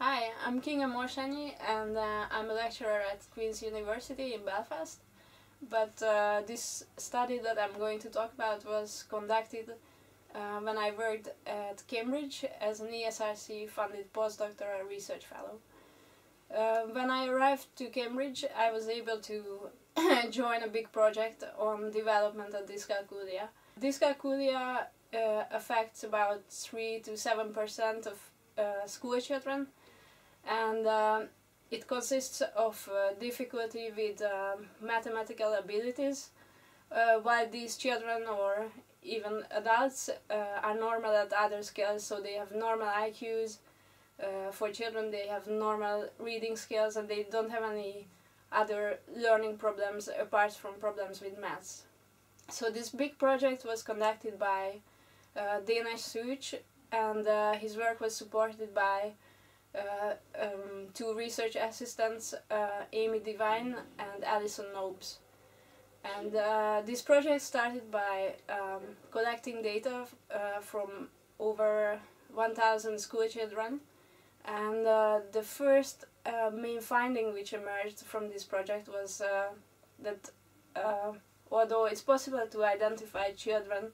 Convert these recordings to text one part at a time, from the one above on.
Hi, I'm Kinga Morsanyi and I'm a lecturer at Queen's University in Belfast. But this study that I'm going to talk about was conducted when I worked at Cambridge as an ESRC funded postdoctoral research fellow. When I arrived to Cambridge, I was able to join a big project on developmental dyscalculia. Dyscalculia affects about 3 to 7% of school children, and it consists of difficulty with mathematical abilities, while these children or even adults are normal at other skills, so they have normal IQs. For children they have normal reading skills and they don't have any other learning problems apart from problems with maths. So this big project was conducted by Dinesh Such, and his work was supported by two research assistants, Amy Devine and Alison Nobes. And this project started by collecting data from over 1,000 school children, and the first main finding which emerged from this project was that although it's possible to identify children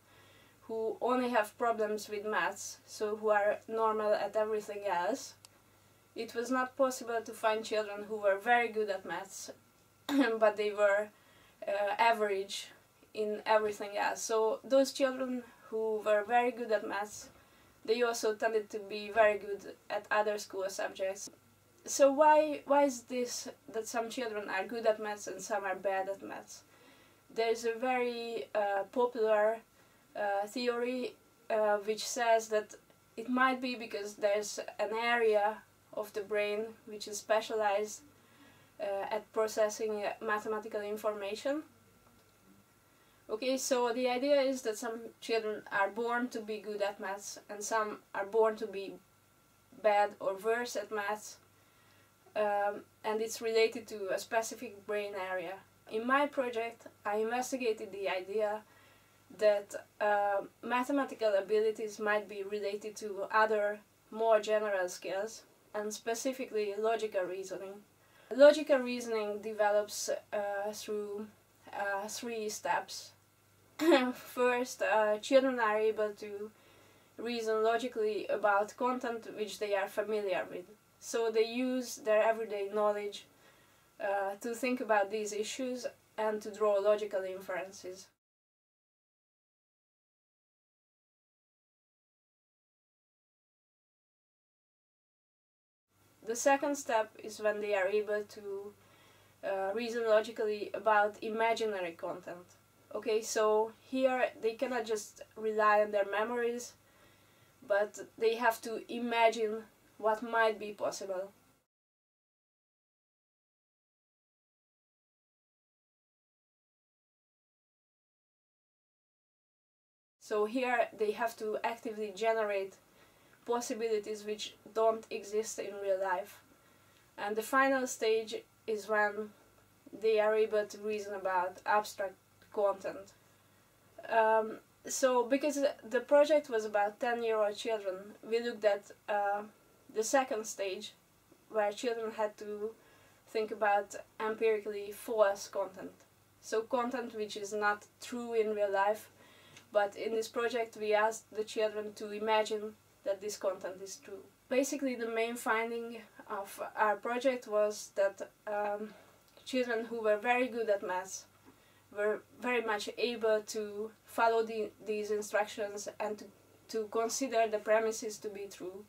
who only have problems with maths, so who are normal at everything else, it was not possible to find children who were very good at maths, but they were average in everything else. So those children who were very good at maths, they also tended to be very good at other school subjects. So why is this that some children are good at maths and some are bad at maths? There's a very popular theory which says that it might be because there's an area of the brain which is specialized at processing mathematical information. Okay, so the idea is that some children are born to be good at maths and some are born to be bad or worse at maths, and it's related to a specific brain area. In my project, I investigated the idea that mathematical abilities might be related to other more general skills, and specifically logical reasoning. Logical reasoning develops through 3 steps. First, children are able to reason logically about content which they are familiar with. So they use their everyday knowledge to think about these issues and to draw logical inferences. The second step is when they are able to reason logically about imaginary content. Okay, so here they cannot just rely on their memories, but they have to imagine what might be possible. So here they have to actively generate possibilities which don't exist in real life. And the final stage is when they are able to reason about abstract content. So because the project was about 10-year-old children, we looked at the second stage, where children had to think about empirically false content. So content which is not true in real life, but in this project we asked the children to imagine that this content is true. Basically the main finding of our project was that children who were very good at maths were very much able to follow these instructions and to consider the premises to be true,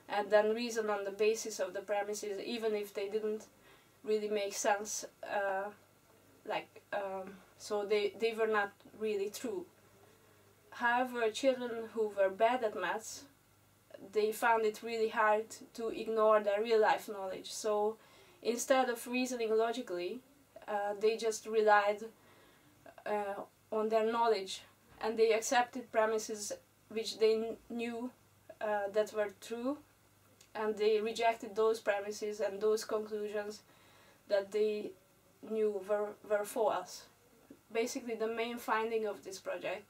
and then reason on the basis of the premises even if they didn't really make sense, so they were not really true. However, children who were bad at maths, they found it really hard to ignore their real-life knowledge. So instead of reasoning logically, they just relied on their knowledge, and they accepted premises which they knew that were true, and they rejected those premises and those conclusions that they knew were false. Basically, the main finding of this project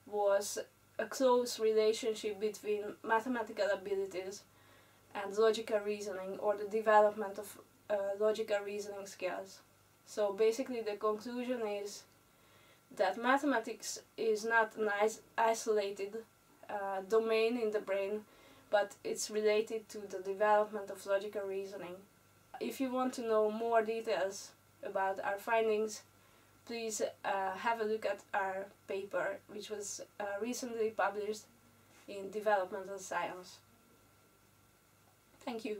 was a close relationship between mathematical abilities and logical reasoning, or the development of logical reasoning skills. So basically the conclusion is that mathematics is not an isolated domain in the brain, but it's related to the development of logical reasoning. If you want to know more details about our findings, please have a look at our paper, which was recently published in Developmental Science. Thank you.